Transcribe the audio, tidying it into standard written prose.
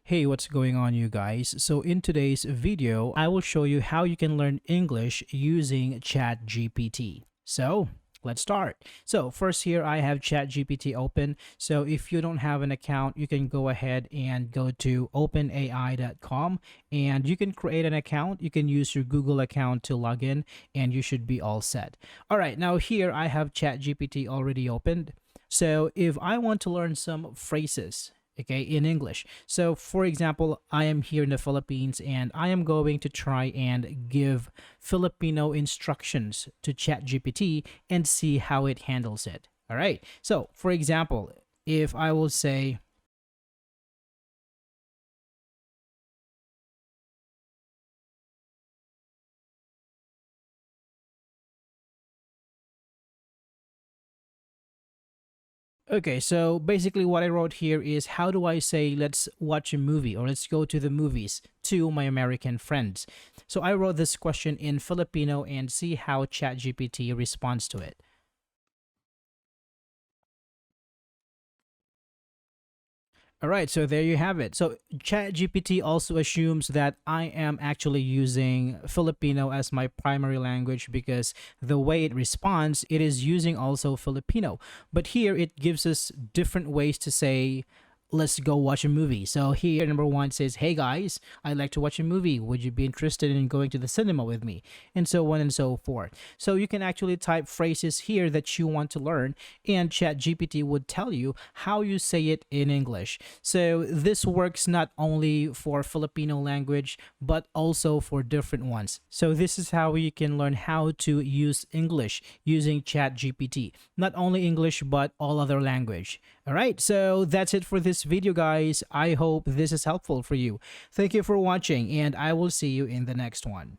Hey, what's going on, you guys? So in today's video, I will show you how you can learn English using ChatGPT. So let's start. So first here, I have ChatGPT open. So if you don't have an account, you can go ahead and go to openai.com and you can create an account. You can use your Google account to log in and you should be all set. All right, now here I have ChatGPT already opened. So if I want to learn some phrases, okay, in English. So for example, I am here in the Philippines and I am going to try and give Filipino instructions to ChatGPT and see how it handles it. All right. So for example, if I will say, okay, so basically what I wrote here is how do I say let's watch a movie or let's go to the movies to my American friends. So I wrote this question in Filipino and see how ChatGPT responds to it. All right, so there you have it. So ChatGPT also assumes that I am actually using Filipino as my primary language because the way it responds, it is using also Filipino. But here it gives us different ways to say let's go watch a movie. So here number one says, "Hey guys, I'd like to watch a movie. Would you be interested in going to the cinema with me?" And so on and so forth. So you can actually type phrases here that you want to learn and ChatGPT would tell you how you say it in English. So this works not only for Filipino language but also for different ones. So this is how you can learn how to use English using ChatGPT. Not only English but all other language. All right, so that's it for this video, guys. I hope this is helpful for you. Thank you for watching, and I will see you in the next one.